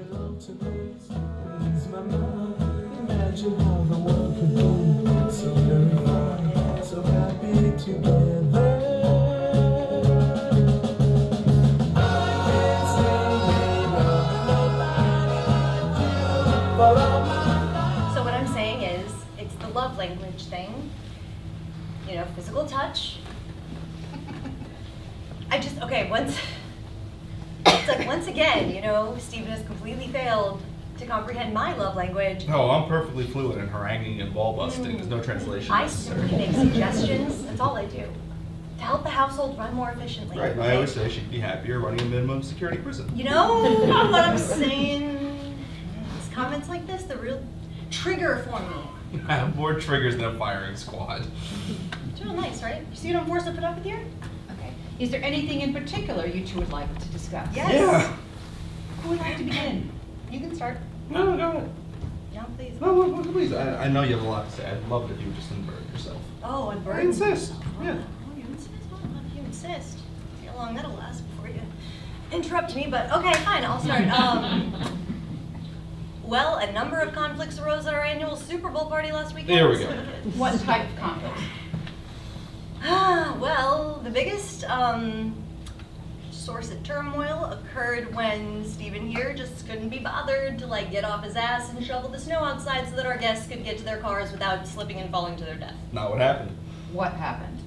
belong to me. Ease my mind. Imagine how the world could be so very fine, so happy together. I can't say ain't nobody like you for all my life. So what I'm saying is, it's the love language thing. You know, physical touch. Once again, you know, Stephen has completely failed to comprehend my love language. Oh, I'm perfectly fluent in haranguing and ball busting. There's no translation I necessary. simply make suggestions, that's all I do. To help the household run more efficiently. Right, and I always say she'd be happier running a minimum security prison. You know what I'm saying? It's comments like this, the real trigger for me. I have more triggers than a firing squad. It's real nice, right? You see what I'm forced to put up with here? Okay. Is there anything in particular you two would like to discuss? Yes. Yeah. Who would like to begin? You can start. No, go ahead. No, please. No, please. I know you have a lot to say. I'd love it if you would just invert yourself. Oh, and I Bird. insist. Yeah. Oh, you insist? Well, if you insist. See how long that'll last before you interrupt me, but okay, fine, I'll start. Well, a number of conflicts arose at our annual Super Bowl party last weekend. There we go. What type of conflict? Well, the biggest source of turmoil occurred when Stephen here just couldn't be bothered to like get off his ass and shovel the snow outside so that our guests could get to their cars without slipping and falling to their death. Not what happened. What happened?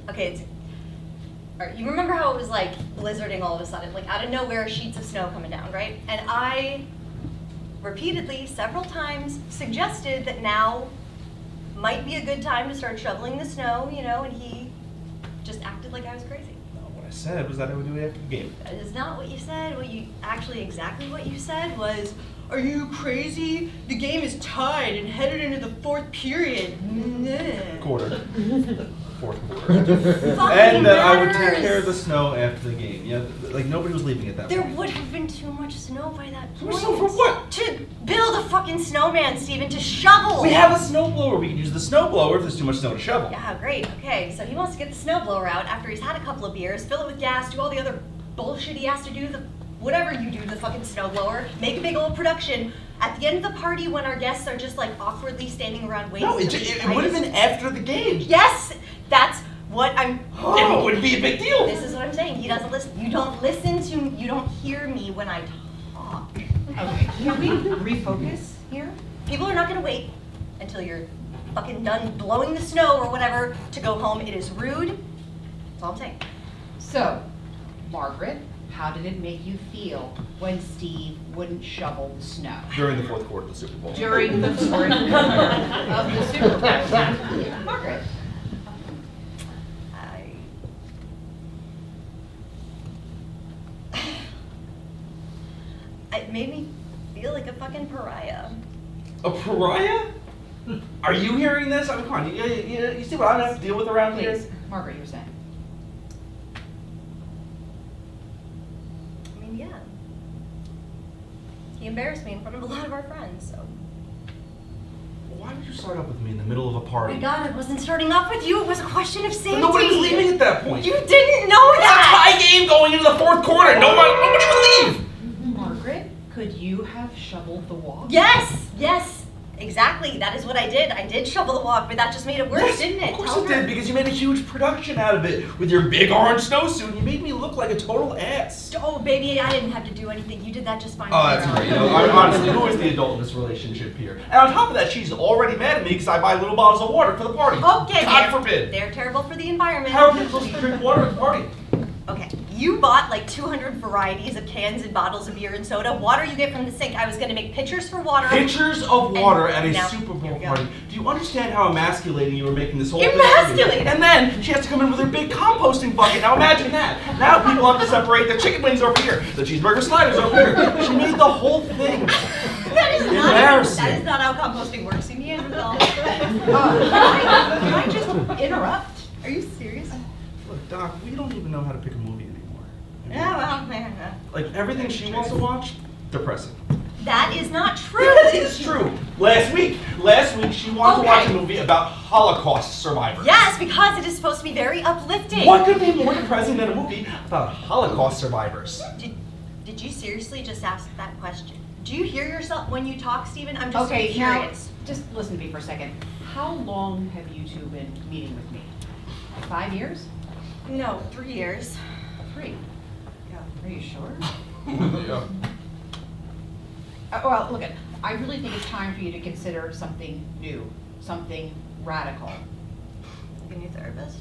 Okay, all right, you remember how it was like blizzarding all of a sudden, like out of nowhere, sheets of snow coming down, right? And I repeatedly, several times, suggested that now might be a good time to start shoveling the snow, you know, and he just acted like I was crazy. No, what I said was that I would do it after the game. That is not what you said. Exactly what you said was, "Are you crazy? The game is tied and headed into the fourth period." Quarter. Fourth quarter. Fucking And I would take matters. care of the snow after the game. Yeah, like nobody was leaving at that There point. would have been too much snow by that point. So for what? To build a fucking snowman, Stephen, to shovel. We have a snowblower. We can use the snowblower if there's too much snow to shovel. Yeah, great. Okay, so he wants to get the snowblower out after he's had a couple of beers, fill it with gas, do all the other bullshit he has to do, whatever you do to the fucking snowblower, make a big old production. At the end of the party, when our guests are just like awkwardly standing around waiting. No, it would have been after the game. Yes, that's what I'm. It wouldn't be a big deal. This is what I'm saying. He doesn't listen. You don't listen to. You don't hear me when I talk. Okay, can we refocus here? People are not going to wait until you're fucking done blowing the snow or whatever to go home. It is rude. That's all I'm saying. So, Margaret, how did it make you feel when Steve wouldn't shovel the snow? During the fourth quarter of the Super Bowl. During the fourth quarter of the Super Bowl. Margaret. It made me feel like a fucking pariah. A pariah? Are you hearing this? I mean, come on. You see what I have to deal with around here? Please, Margaret, you were saying. I mean, yeah. He embarrassed me in front of a lot of our friends, so. Why would you start up with me in the middle of a party? My God, I wasn't starting off with you. It was a question of safety. But nobody was leaving at that point. You didn't know It's a that. tie game going into the fourth quarter. Nobody would leave. Margaret, could you have shoveled the walk? Yes, exactly. That is what I did. I did shovel the walk, but that just made it worse, didn't it? Of course Tell it her. did, because you made a huge production out of it with your big orange snowsuit. You made me look like a total ass. Oh, baby, I didn't have to do anything. You did that just fine. Oh, that's on great. your You own. know, honestly, who is the adult in this relationship here? And on top of that, she's already mad at me because I buy little bottles of water for the party. Okay, God forbid. They're terrible for the environment. How are people supposed to drink water at the party? Okay, you bought like 200 varieties of cans and bottles of beer and soda. Water you get from the sink. I was gonna make pitchers for water. Pitchers of water at a now- Super here Bowl we go. party. Do you understand how emasculating you were making this whole Emasculating? thing? And then she has to come in with her big composting bucket. Now imagine that. Now people have to separate the chicken wings over here, the cheeseburger sliders over here. She made the whole thing. That is Embarrassing. not how composting works. You Neanderthal. Can I just interrupt? Are you serious? Look, Doc, we don't even know how to pick a movie anymore. Yeah, well, man. Like everything she wants to watch, depressing. That is not true. It is true. Last week she wanted to watch a movie about Holocaust survivors. Yes, because it is supposed to be very uplifting. What could be more depressing than a movie about Holocaust survivors? Did Did you seriously just ask that question? Do you hear yourself when you talk, Stephen? I'm just Okay, curious. now, just listen to me for a second. How long have you two been meeting with me? 5 years? No, 3 years. 3? Yeah. Are you sure? Yeah. Well, look, I really think it's time for you to consider something new, something radical. Like a new therapist?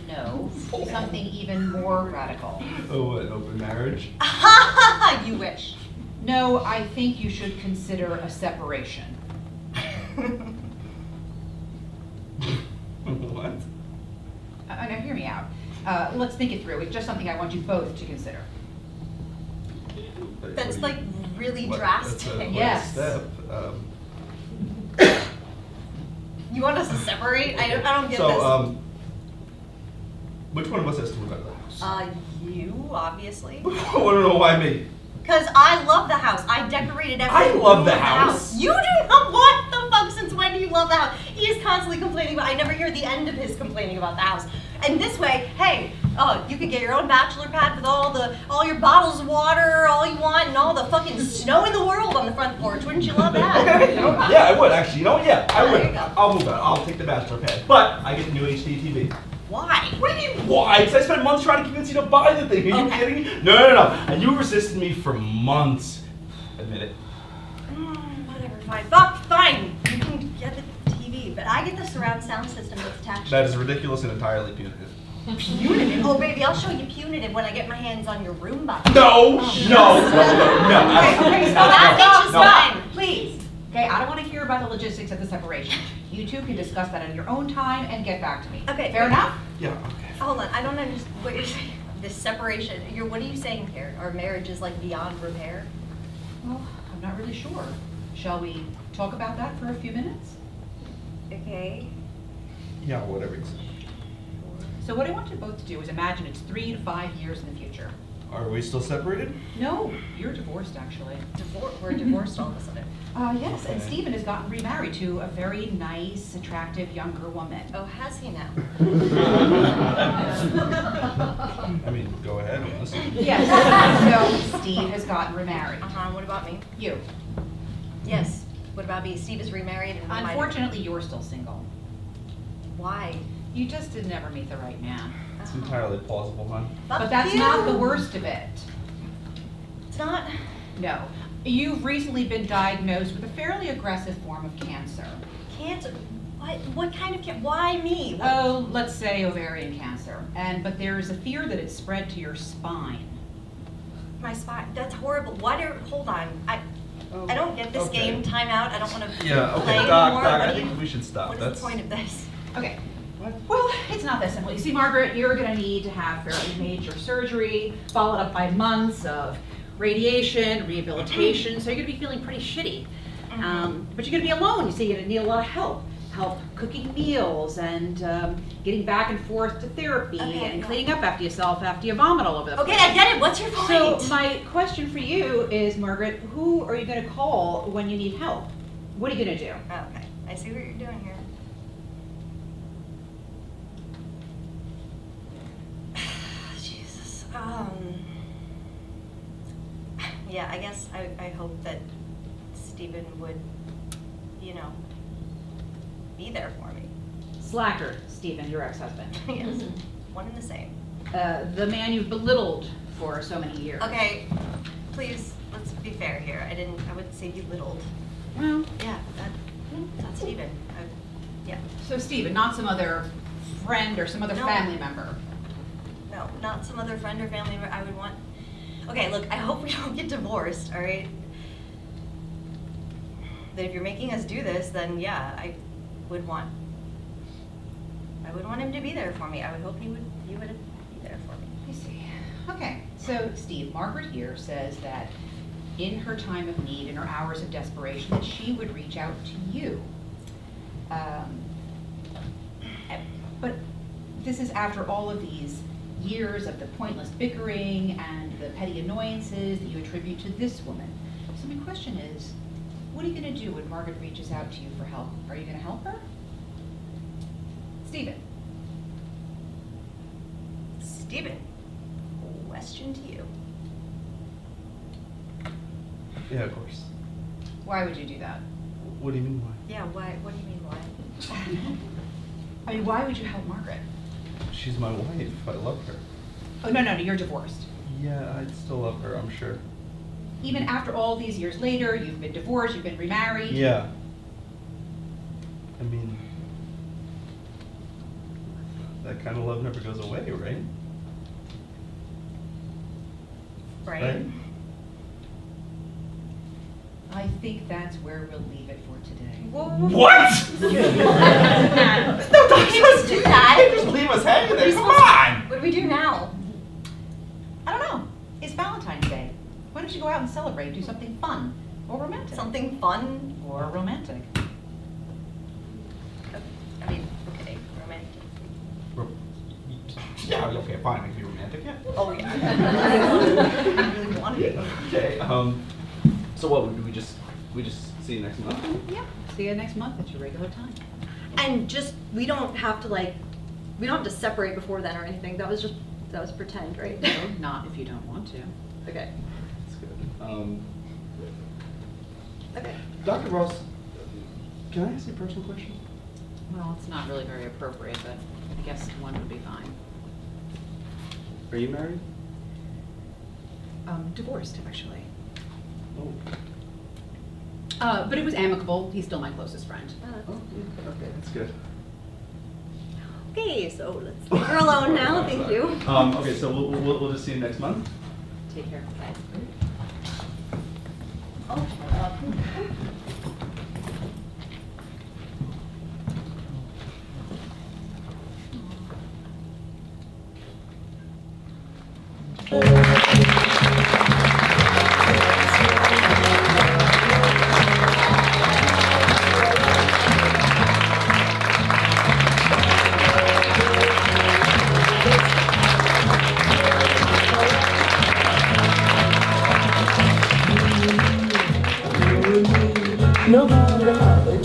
No, something even more radical. Oh, what, an open marriage? You wish. No, I think you should consider a separation. What? Now hear me out. Let's think it through. It's just something I want you both to consider. That's like really What- drastic. that's a- Yes. Step. You want us to separate? I don't get So, this. which one of us has to move out of the house? You, obviously. I want to know why me. Because I love the house. I decorated every I love room the of house. You do not. What the fuck? Since when do you love the house? He is constantly complaining about. I never hear the end of his complaining about the house. And this way, hey, you could get your own bachelor pad with all your bottles of water, all you want, and all the fucking snow in the world on the front porch. Wouldn't you love that? Okay, yeah, I would actually. Yeah, I There would. you go. I'll move out. I'll take the bachelor pad. But I get the new HD TV. Why? What do you mean, why? Because I spent months trying to convince you to buy the thing. Are you Okay. kidding me? No. And you resisted me for months. Admit it. Whatever, fine. Fuck, fine. You can get the TV, but I get the surround sound system that's attached. That is ridiculous and entirely punitive. Punitive? Oh, baby, I'll show you punitive when I get my hands on your Roomba. No. Okay, stop, that stop, bitch is stop, fine. please. Okay, I don't want to hear about the logistics of the separation. You two can discuss that on your own time and get back to me. Okay. Fair enough? Yeah, okay. Hold on, I don't understand what you're saying. This separation, what are you saying here? Our marriage is like beyond repair? Well, I'm not really sure. Shall we talk about that for a few minutes? Okay. Yeah, whatever you say. So what I want you both to do is imagine it's 3 to 5 years in the future. Are we still separated? No, you're divorced actually. We're divorced all of a sudden. Yes, and Okay. Stephen has gotten remarried to a very nice, attractive younger woman. Oh, has he now? I mean, go ahead and listen. Yes, so Steve has gotten remarried. Uh-huh, what about me? You. Yes. What about me? Steve is remarried and I'm Unfortunately, you're still single. Why? You just did never meet the right man. It's entirely plausible, hon. But that's not the worst of it. It's not? No. You've recently been diagnosed with a fairly aggressive form of cancer. Cancer? What kind of cancer? Why me? Oh, let's say ovarian cancer. But there is a fear that it's spread to your spine. My spine. That's horrible. Hold on. I don't get this Okay. game. Time out. I don't want to Yeah, play okay, Doc, anymore. Doc, What I do you- think we should stop. What is That's the point of this? Okay. Well, it's not that simple. You see, Margaret, you're going to need to have fairly major surgery, followed up by months of radiation, rehabilitation, so you're going to be feeling pretty shitty. But you're going to be alone. You see, you're going to need a lot of help cooking meals and getting back and forth to therapy Okay, and yeah. cleaning up after yourself after you vomit all over the Okay, place. I get it. What's your point? So my question for you is, Margaret, who are you going to call when you need help? What are you going to do? Okay, I see what you're doing here. Jesus. Yeah, I guess I hope that Stephen would, be there for me. Slacker, Stephen, your ex-husband. Yes, one and the same. The man you've belittled for so many years. Okay, please, let's be fair here. I wouldn't say belittled. Well, Yeah, that's Stephen. Yeah, so Stephen, not some other friend or some other No. family member. no, not some other friend or family member I would want. Okay, look, I hope we don't get divorced, all right? But if you're making us do this, then yeah, I would want him to be there for me. I would hope he would be there for me. I see. Okay, so Steve, Margaret here says that in her time of need, in her hours of desperation, that she would reach out to you. But this is after all of these years of the pointless bickering and the petty annoyances that you attribute to this woman. So my question is, what are you going to do when Margaret reaches out to you for help? Are you going to help her? Stephen. Stephen, question to you. Yeah, of course. Why would you do that? What do you mean why? Yeah, why? What do you mean, why? I mean, why would you help Margaret? She's my wife. I love her. Oh, no, you're divorced. Yeah, I'd still love her, I'm sure. Even after all these years later, you've been divorced, you've been remarried. Yeah. I mean, that kind of love never goes away, right? Right. I think that's where we'll leave it for today. What? No, don't just do that. Just leave us hanging there. We're Come supposed to- on. What do we do now? I don't know. It's Valentine's Day. Why don't you go out and celebrate? Do something fun or romantic. Something fun? Or romantic. I mean, okay, romantic. Yeah, okay, fine. I can be romantic. Yeah. Oh, yeah. I really want to be. Okay. So what? We just see you next month? Yeah. See you next month at your regular time. And just, we don't have to separate before then or anything. That was pretend, right? No, not if you don't want to. Okay. That's good. Okay. Dr. Ross, can I ask you a personal question? Well, it's not really very appropriate, but I guess one would be fine. Are you married? Divorced, actually. Oh. But it was amicable. He's still my closest friend. Okay, that's good. Okay, so let's leave her alone now. Thank you. Okay, so we'll just see you next month. Take care. Bye. Oh, No matter how they